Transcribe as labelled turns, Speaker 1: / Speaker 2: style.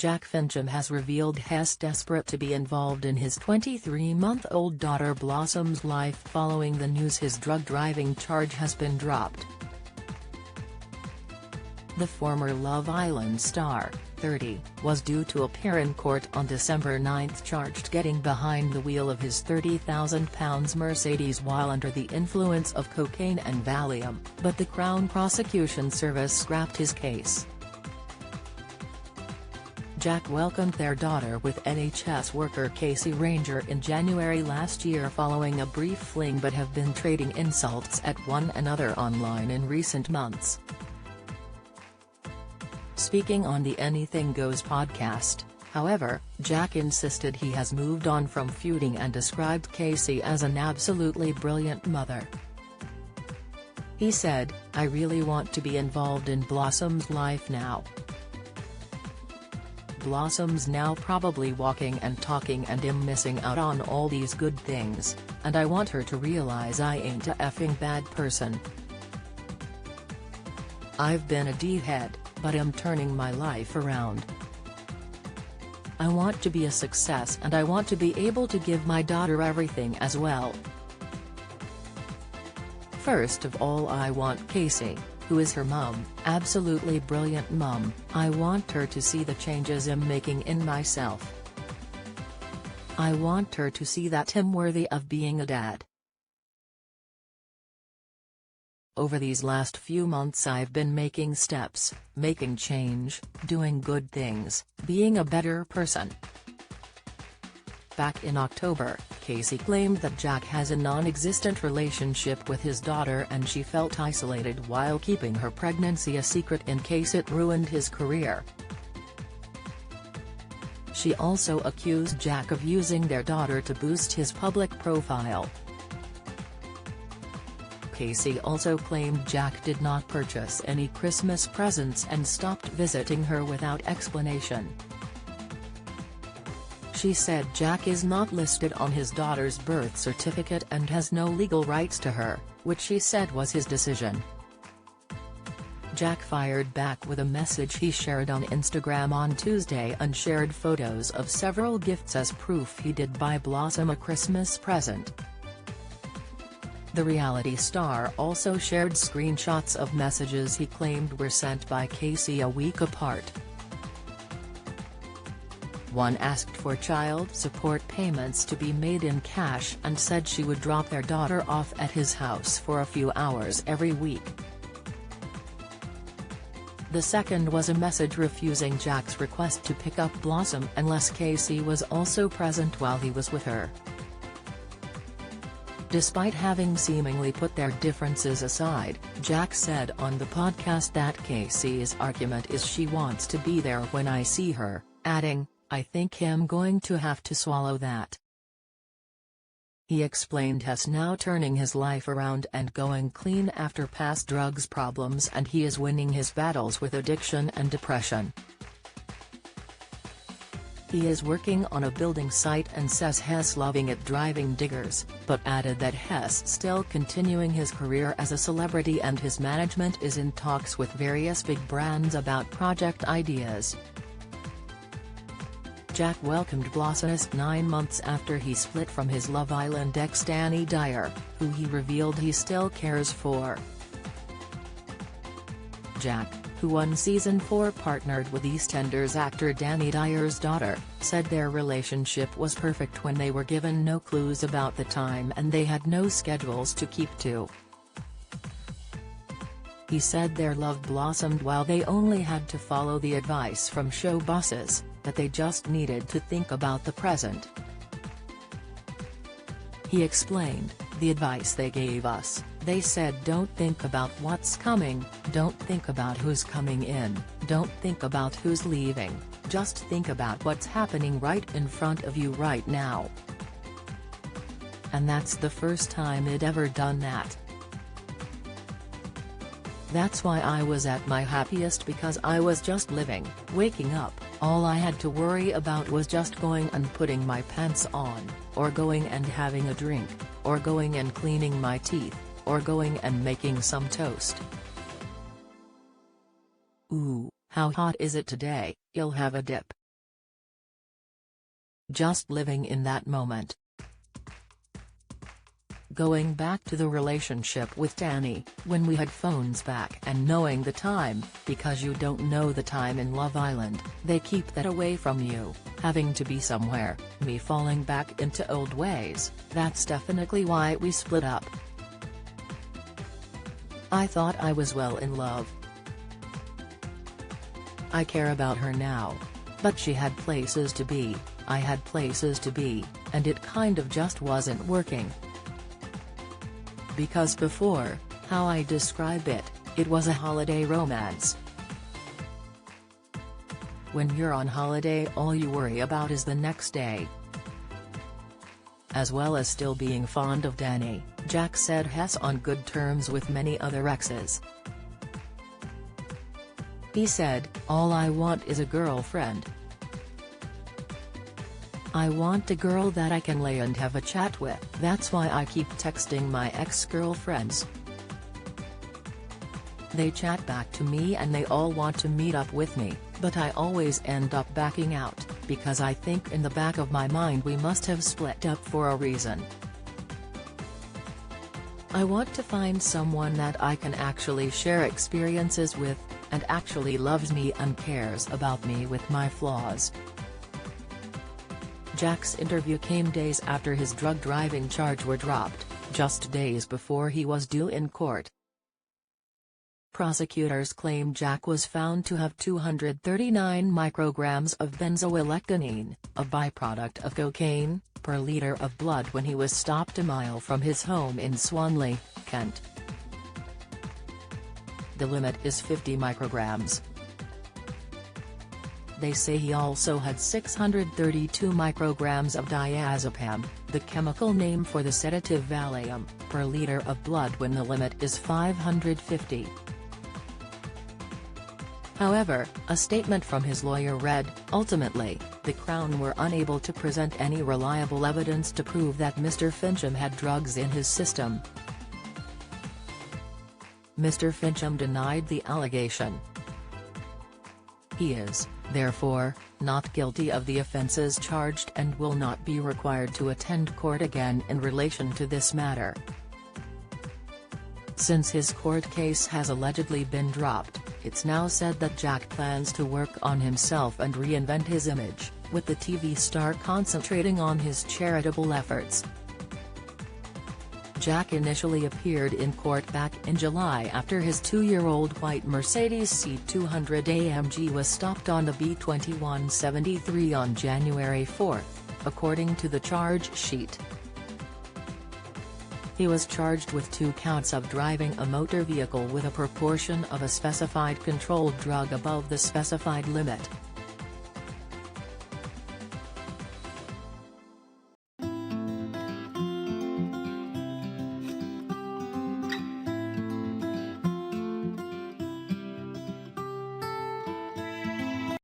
Speaker 1: Jack Fincham has revealed he's desperate to be involved in his 23-month-old daughter Blossom's life following the news his drug-driving charge has been dropped. The former Love Island star, 30, was due to appear in court on December 9 charged getting behind the wheel of his £30,000 Mercedes while under the influence of cocaine and Valium, but the Crown Prosecution Service scrapped his case. Jack welcomed their daughter with NHS worker Casey Ranger in January last year following a brief fling but have been trading insults at one another online in recent months. Speaking on the Anything Goes podcast, however, Jack insisted he has moved on from feuding and described Casey as an absolutely brilliant mother. He said, "I really want to be involved in Blossom's life now. Blossom's now probably walking and talking and I'm missing out on all these good things, and I want her to realize I ain't a effing bad person. I've been a D-head, but I'm turning my life around. I want to be a success and I want to be able to give my daughter everything as well. First of all, I want Casey, who is her mum, absolutely brilliant mum, I want her to see the changes I'm making in myself. I want her to see that I'm worthy of being a dad. Over these last few months I've been making steps, making change, doing good things, being a better person." Back in October, Casey claimed that Jack has a non-existent relationship with his daughter and she felt isolated while keeping her pregnancy a secret in case it ruined his career. She also accused Jack of using their daughter to boost his public profile. Casey also claimed Jack did not purchase any Christmas presents and stopped visiting her without explanation. She said Jack is not listed on his daughter's birth certificate and has no legal rights to her, which she said was his decision. Jack fired back with a message he shared on Instagram on Tuesday and shared photos of several gifts as proof he did buy Blossom a Christmas present. The reality star also shared screenshots of messages he claimed were sent by Casey a week apart. One asked for child support payments to be made in cash and said she would drop their daughter off at his house for a few hours every week. The second was a message refusing Jack's request to pick up Blossom unless Casey was also present while he was with her. Despite having seemingly put their differences aside, Jack said on the podcast that Casey's argument is she wants to be there when I see her, adding, "I think I'm going to have to swallow that." He explained he's now turning his life around and going clean after past drugs problems and he is winning his battles with addiction and depression. He is working on a building site and says he's loving it driving diggers, but added that he's still continuing his career as a celebrity and his management is in talks with various big brands about project ideas. Jack welcomed Blossom 9 months after he split from his Love Island ex Danny Dyer, who he revealed he still cares for. Jack, who on Season 4 partnered with EastEnders actor Danny Dyer's daughter, said their relationship was perfect when they were given no clues about the time and they had no schedules to keep to. He said their love blossomed while they only had to follow the advice from show bosses, that they just needed to think about the present. He explained, "The advice they gave us, they said don't think about what's coming, don't think about who's coming in, don't think about who's leaving, just think about what's happening right in front of you right now." And that's the first time I'd ever done that. "That's why I was at my happiest because I was just living, waking up, all I had to worry about was just going and putting my pants on, or going and having a drink, or going and cleaning my teeth, or going and making some toast. Ooh, how hot is it today? You'll have a dip. just living in that moment. Going back to the relationship with Danny, when we had phones back and knowing the time, because you don't know the time in Love Island, they keep that away from you, having to be somewhere, me falling back into old ways, that's definitely why we split up. I thought I was well in love. I care about her now. But she had places to be, I had places to be, and it kind of just wasn't working. Because before, how I describe it, it was a holiday romance. When you're on holiday, all you worry about is the next day. As well as still being fond of Danny, Jack said Hess on good terms with many other exes. He said, "All I want is a girlfriend. I want a girl that I can lay and have a chat with, that's why I keep texting my ex-girlfriends. They chat back to me and they all want to meet up with me, but I always end up backing out, because I think in the back of my mind we must have split up for a reason. I want to find someone that I can actually share experiences with, and actually loves me and cares about me with my flaws." Jack's interview came days after his drug driving charge were dropped, just days before he was due in court. Prosecutors claim Jack was found to have 239 micrograms of benzoylecgonine, a byproduct of cocaine, per liter of blood when he was stopped a mile from his home in Swanley, Kent. The limit is 50 micrograms. They say he also had 632 micrograms of diazepam, the chemical name for the sedative Valium, per liter of blood when the limit is 550. However, a statement from his lawyer read, "Ultimately, the Crown were unable to present any reliable evidence to prove that Mr. Fincham had drugs in his system." Mr. Fincham denied the allegation. He is, therefore, not guilty of the offences charged and will not be required to attend court again in relation to this matter. Since his court case has allegedly been dropped, it's now said that Jack plans to work on himself and reinvent his image, with the TV star concentrating on his charitable efforts. Jack initially appeared in court back in July after his 2-year-old white Mercedes C200 AMG was stopped on the B2173 on January 4, according to the charge sheet. He was charged with 2 counts of driving a motor vehicle with a proportion of a specified controlled drug above the specified limit,